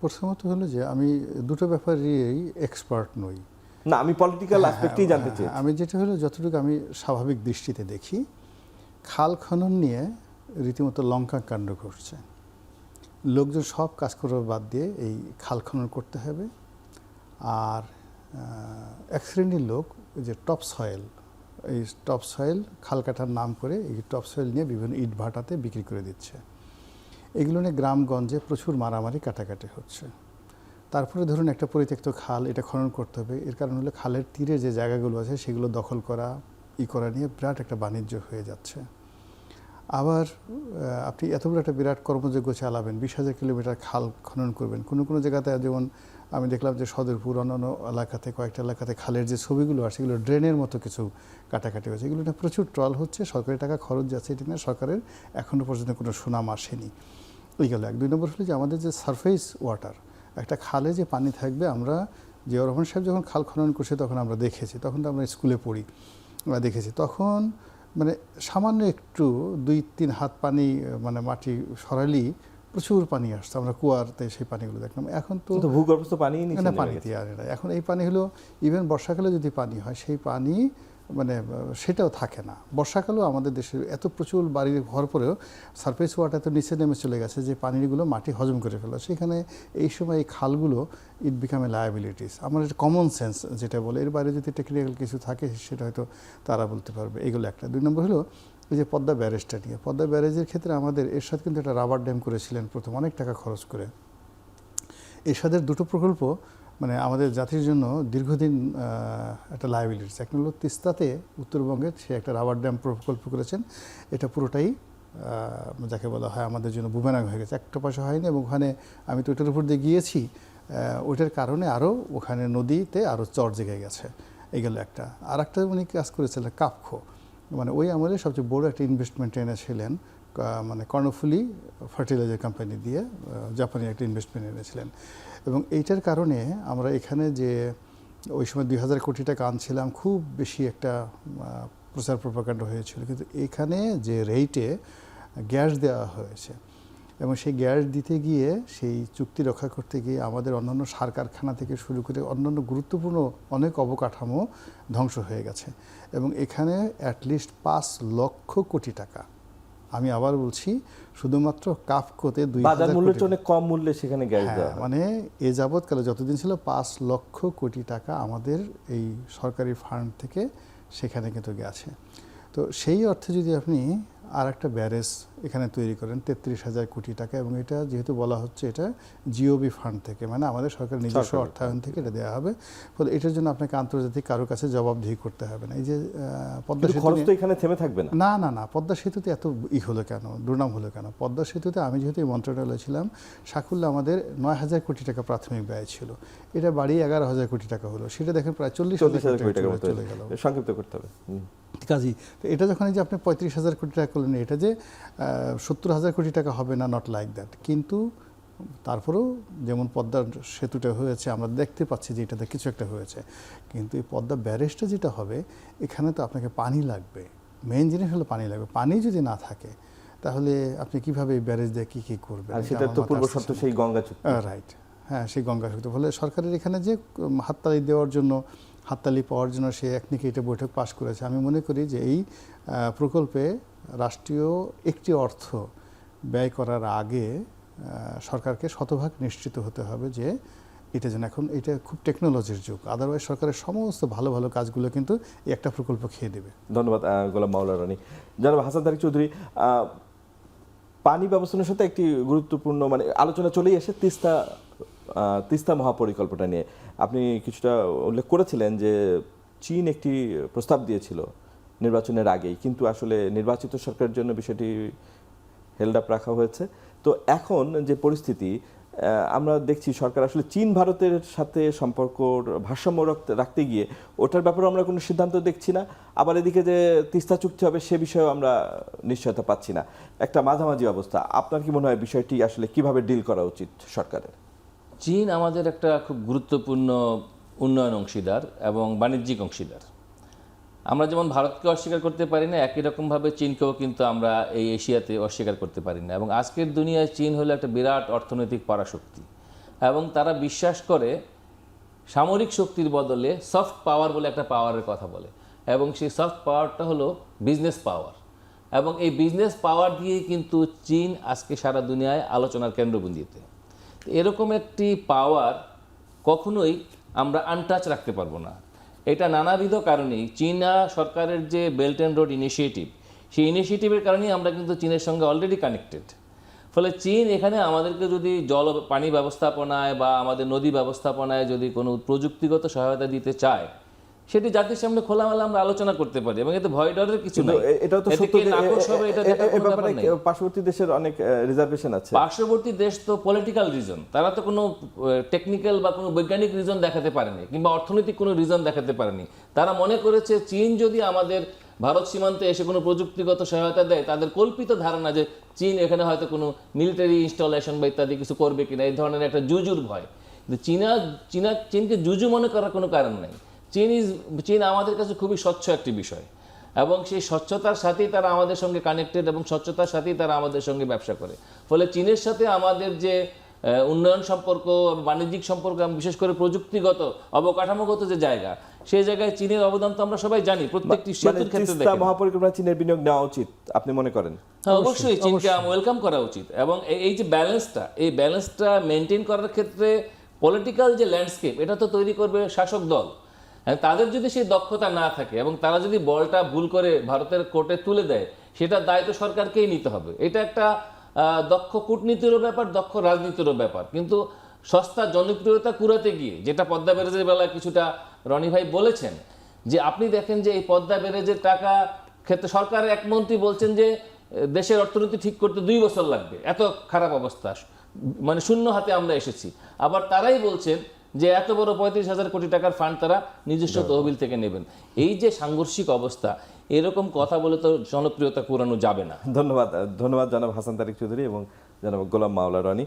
প্রথমত হলো যে আমি দুটো ব্যাপারেই এক্সপার্ট নই। না, আমি পলিটিক্যাল অ্যাসপেক্টেই জানতে চাই। আমি যেটা হলো যতটুকু আমি স্বাভাবিক দৃষ্টিতে দেখি, খাল খনন নিয়ে রীতিমতো লঙ্কা কাণ্ড ঘটছে। লোকজন সব কাজ করার বাদ দিয়ে এই খাল খনন করতে হবে। আর এক শ্রেণীর লোক যে টপ সয়েল, এই টপ সয়েল খাল কাটার নাম করে এই টপ সয়েল নিয়ে বিভিন্ন ইট ভাটাতে বিক্রি করে দিচ্ছে। এগুলো নিয়ে গ্রামগঞ্জে প্রচুর মারামারি কাটাকাটি হচ্ছে। তারপরে ধরুন একটা পরিত্যক্ত খাল, এটা খনন করতে হবে। এর কারণ হলো খালের তীরে যে জায়গাগুলো আছে সেগুলো দখল করা, করা নিয়ে বিরাট একটা বাণিজ্য হয়ে যাচ্ছে। আবার আপনি এত বড় একটা বিরাট কর্মযজ্ঞ চালাবেন, 20,000 কিলোমিটার খাল খনন করবেন। কোনো কোনো জায়গাতে যেমন আমি দেখলাম যে সদরপুর অন্যান্য এলাকাতে, কয়েকটা এলাকাতে খালের যে ছবিগুলো আছে সেগুলো ড্রেনের মতো কিছু কাটাকাটি হয়েছে। এগুলো নিয়ে প্রচুর ট্রল হচ্ছে, সরকারি টাকা খরচ যাচ্ছে, এটা নিয়ে সরকারের এখনও পর্যন্ত কোনো সুনাম আসেনি। ওই গেল এক। 2 নম্বর হলো যে আমাদের যে সারফেস ওয়াটার, একটা খালে যে পানি থাকবে, আমরা জিয়াউর রহমান সাহেব যখন খাল খনন করছে তখন আমরা দেখেছি, তখন তো আমরা স্কুলে পড়ি, আমরা দেখেছি তখন মানে সামান্য একটু 2-3 হাত পানি মানে মাটি সরালেই প্রচুর পানি আসছে, আমরা কুয়ারতে সেই পানিগুলো দেখলাম। এখন তো ভূগর্ভস্থ পানি নিচে পানি দিয়ে আর এটা এখন এই পানি হলো ইভেন বর্ষাকালে যদি পানি হয় সেই পানি মানে সেটাও থাকে না। বর্ষাকালেও আমাদের দেশে এত প্রচুর বাড়ির ঘর পরেও সারফেস ওয়াটার তো নিচে নেমে চলে গেছে যে পানিগুলো মাটি হজম করে ফেলে। সেখানে এই সময় এই খালগুলো ইট বিকাম এ লায়াবিলিটিস। আমার এটা কমন সেন্স যেটা বলে, এর বাইরে যদি টেকনিক্যাল কিছু থাকে সেটা হয়তো তারা বলতে পারবে। এগুলো একটা। 2 নম্বর হলো এই যে পদ্মা ব্যারেজটা নিয়ে, পদ্মা ব্যারেজের ক্ষেত্রে আমাদের এরশাদ কিন্তু একটা রাবার ড্যাম করেছিলেন প্রথম, অনেক টাকা খরচ করে। এরশাদের দুটো প্রকল্প মানে আমাদের জাতির জন্য দীর্ঘদিন একটা লায়াবিলিটিস। এক হলো তিস্তাতে উত্তরবঙ্গের সে একটা রাবার ড্যাম প্রকল্প করেছেন, এটা পুরোটাই যাকে বলা হয় আমাদের জন্য বুমেরাং হয়ে গেছে, একটা পয়সা হয়নি। এবং ওখানে আমি তো ওইটার উপর দিয়ে গিয়েছি, ওইটার কারণে আরও ওখানে নদীতে আরও চর জেগে গেছে। এইগুলো একটা। আর একটা উনি কাজ করেছিলেন কাপখো, মানে ওই আমলে সবচেয়ে বড় একটা ইনভেস্টমেন্ট এনেছিলেন, মানে কর্ণফুলী ফার্টিলাইজার কোম্পানি দিয়ে জাপানি একটা ইনভেস্টমেন্ট এনেছিলেন। এবং এইটার কারণে আমরা এখানে যে ওই সময় 2,000 কোটি টাকা আনছিলাম, খুব বেশি একটা প্রচার প্রপাগান্ডা হয়েছিল। কিন্তু এখানে যে রেটে গ্যাস দেওয়া হয়েছে এবং সেই গ্যাস দিতে গিয়ে সেই চুক্তি রক্ষা করতে গিয়ে আমাদের অন্যান্য সার কারখানা থেকে শুরু করে অন্যান্য গুরুত্বপূর্ণ অনেক অবকাঠামো ধ্বংস হয়ে গেছে। এবং এখানে অ্যাটলিস্ট 5 লক্ষ কোটি টাকা, আমি আবার বলছি, শুধুমাত্র কাফকোতে 2,000 মূল্যের অনেক কম মূল্যে সেখানে গ্যাস দেওয়া, মানে এ যাবৎকালে যতদিন ছিল 5 লক্ষ কোটি টাকা আমাদের এই সরকারি ফান্ড থেকে সেখানে কিন্তু গেছে। তো সেই অর্থে যদি আপনি আর একটা ব্যারেজ এখানে তৈরি করেন 33,000 কোটি টাকা, এবং এটা যেহেতু বলা হচ্ছে এটা জিওবি ফান্ড থেকে, মানে আমাদের সরকারের নিজস্ব অর্থায়ন থেকে এটা দেওয়া হবে, ফলে এটার জন্য আপনাকে আন্তর্জাতিক কারোর কাছে জবাবদিহি করতে হবে না। এই যে পদ্মা সেতু, খরচ তো এখানে থেমে থাকবে না। না না না, পদ্মা সেতুতে এত হলো কেন, দুর্নাম হলো কেন? পদ্মা সেতুতে আমি যেহেতু এই মন্ত্রণালয়ে ছিলাম, সাকুল্যে আমাদের 9,000 কোটি টাকা প্রাথমিক ব্যয় ছিল, এটা বাড়িয়ে 11,000 কোটি টাকা হলো। সেটা দেখেন প্রায় 40,000 কোটি টাকা চলে গেল। সংক্ষিপ্ত করতে হবে কাজী। তো এটা যখন এই যে আপনি 35,000 কোটি টাকা করলেন, এটা যে 70,000 কোটি টাকা হবে না, নট লাইক দ্যাট। কিন্তু তারপরেও যেমন পদ্মার সেতুটা হয়েছে, আমরা দেখতে পাচ্ছি যে এটাতে কিছু একটা হয়েছে। কিন্তু এই পদ্মা ব্যারেজটা যেটা হবে, এখানে তো আপনাকে পানি লাগবে, মেইন জিনিস হলো পানি লাগবে। পানি যদি না থাকে তাহলে আপনি কিভাবে এই ব্যারেজ দিয়ে কী করবেন? সেটা তো পূর্ব শর্ত সেই গঙ্গা চুক্তি। রাইট, হ্যাঁ, সেই গঙ্গা চুক্তি। ফলে সরকারের এখানে যে হাততালি দেওয়ার জন্য, হাততালি পাওয়ার জন্য সে একনিকে এটা বৈঠক পাশ করেছে। আমি মনে করি যে এই প্রকল্পে রাষ্ট্রীয় একটি অর্থ ব্যয় করার আগে সরকারকে শতভাগ নিশ্চিত হতে হবে যে এটা যেন, এখন এটা খুব টেকনোলজির যুগ, আদারওয়াইজ সরকারের সমস্ত ভালো ভালো কাজগুলো কিন্তু একটা প্রকল্প খেয়ে দেবে। ধন্যবাদ গোলাম মাওলা রানী। জনাব হাসান তারেক চৌধুরী, পানি ব্যবস্থাপনার সাথে একটি গুরুত্বপূর্ণ মানে আলোচনা চলেই আসে তিস্তা মহাপরিকল্পনা নিয়ে। আপনি কিছুটা উল্লেখ করেছিলেন যে চীন একটি প্রস্তাব দিয়েছিল নির্বাচনের আগেই, কিন্তু আসলে নির্বাচিত সরকারের জন্য বিষয়টি হেল্ড আপ রাখা হয়েছে। তো এখন যে পরিস্থিতি আমরা দেখছি, সরকার আসলে চীন ভারতের সাথে সম্পর্ক ভারসাম্য রাখতে গিয়ে ওটার ব্যাপারে আমরা কোনো সিদ্ধান্ত দেখছি না, আবার এদিকে যে তিস্তা চুক্তি হবে সে বিষয়েও আমরা নিশ্চয়তা পাচ্ছি না, একটা মাঝামাঝি অবস্থা। আপনার কি মনে হয় বিষয়টি আসলে কিভাবে ডিল করা উচিত সরকারের? চীন আমাদের একটা খুব গুরুত্বপূর্ণ উন্নয়ন অংশীদার এবং বাণিজ্যিক অংশীদার। আমরা যেমন ভারতকে অস্বীকার করতে পারি না, একই রকমভাবে চীনকেও কিন্তু আমরা এই এশিয়াতে অস্বীকার করতে পারি না। এবং আজকের দুনিয়ায় চীন হলো একটা বিরাট অর্থনৈতিক পরাশক্তি। এবং তারা বিশ্বাস করে সামরিক শক্তির বদলে সফট পাওয়ার বলে একটা পাওয়ারের কথা বলে, এবং সেই সফট পাওয়ারটা হলো বিজনেস পাওয়ার। এবং এই বিজনেস পাওয়ার দিয়েই কিন্তু চীন আজকে সারা দুনিয়ায় আলোচনার কেন্দ্রবিন্দুতে। এরকম একটি পাওয়ার কখনোই আমরা আনটাচ রাখতে পারবো না। এটা নানাবিধ কারণেই চীনা সরকারের যে বেল্ট অ্যান্ড রোড ইনিশিয়েটিভ, সেই ইনিশিয়েটিভের কারণেই আমরা কিন্তু চীনের সঙ্গে অলরেডি কানেক্টেড। ফলে চীন এখানে আমাদেরকে যদি পানি ব্যবস্থাপনায় বা আমাদের নদী ব্যবস্থাপনায় যদি কোনো প্রযুক্তিগত সহায়তা দিতে চায়, সেটি জাতির সামনে খোলামেলা আমরা আলোচনা করতে পারি, এবং এতে ভয় ডরের কিছু নেই। এটাও তো এতে সত্য কে যে নাকচ হবে এটা দেখার এ কোনো ব্যাপারে ব্যাপার নেই। পার্শ্ববর্তী দেশের অনেক রিজার্ভেশন আছে। পার্শ্ববর্তী দেশ তো পলিটিক্যাল রিজন, তারা তো কোনো টেকনিক্যাল বা কোনো বৈজ্ঞানিক রিজন দেখাতে পারেনি, কিংবা অর্থনৈতিক কোনো রিজন দেখাতে পারেনি। তারা মনে করেছে চীন যদি আমাদের ভারত সীমান্তে এসে কোনো প্রযুক্তিগত সহায়তা দেয়, তাদের কল্পিত ধারণা যে চীন এখানে হয়তো কোনো মিলিটারি ইনস্টলেশন বা ইত্যাদি কিছু করবে কিনা, এই ধরনের একটা জুজুর ভয়। কিন্তু চীনকে জুজু মনে করার কোনো কারণ নেই। চীন আমাদের কাছে খুবই স্বচ্ছ একটি বিষয়, এবং সেই স্বচ্ছতার সাথেই তারা আমাদের সঙ্গে কানেক্টেড, এবং স্বচ্ছতার সাথেই তারা আমাদের সঙ্গে ব্যবসা করে। ফলে চীনের সাথে আমাদের যে উন্নয়ন সম্পর্ক, বাণিজ্যিক সম্পর্ক, বিশেষ করে প্রযুক্তিগত অবকাঠামোগত যে জায়গা, সেই জায়গায় চীনের অবদান তো আমরা সবাই জানি। প্রত্যেকটি সেতুর ক্ষেত্রে তিস্তা মহাপরিকল্পনা চীনের বিনিয়োগ নেওয়া উচিত আপনি মনে করেন? হ্যাঁ, অবশ্যই চীনকে ওয়েলকাম করা উচিত। এবং এই যে ব্যালেন্সটা মেনটেন করার ক্ষেত্রে পলিটিক্যাল যে ল্যান্ডস্কেপ, এটা তো তৈরি করবে শাসক দল। তাদের যদি সেই দক্ষতা না থাকে এবং তারা যদি বলটা ভুল করে ভারতের কোর্টে তুলে দেয়, সেটা দায়িত্ব সরকারকেই নিতে হবে। এটা একটা দক্ষ কূটনীতিরও ব্যাপার, দক্ষ রাজনীতিরও ব্যাপার। কিন্তু সস্তা জনপ্রিয়তা কুড়াতে গিয়ে, যেটা পদ্মা ব্যারেজের বেলায় কিছুটা রনি ভাই বলেছেন, যে আপনি দেখেন যে এই পদ্মা ব্যারেজের টাকা ক্ষেত্রে সরকারের এক মন্ত্রী বলছেন যে দেশের অর্থনীতি ঠিক করতে 2 বছর লাগবে, এত খারাপ অবস্থা, মানে শূন্য হাতে আমরা এসেছি। আবার তারাই বলছেন যে এত বড় 35,000 কোটি টাকার ফান্ড তারা নিজস্ব তহবিল থেকে নেবেন। এই যে সাংঘর্ষিক অবস্থা, এরকম কথা বলে তো জনপ্রিয়তা কুড়ানো যাবে না। ধন্যবাদ জনাব হাসান তারিক চৌধুরী এবং জনাব গোলাম মাওলা রনি।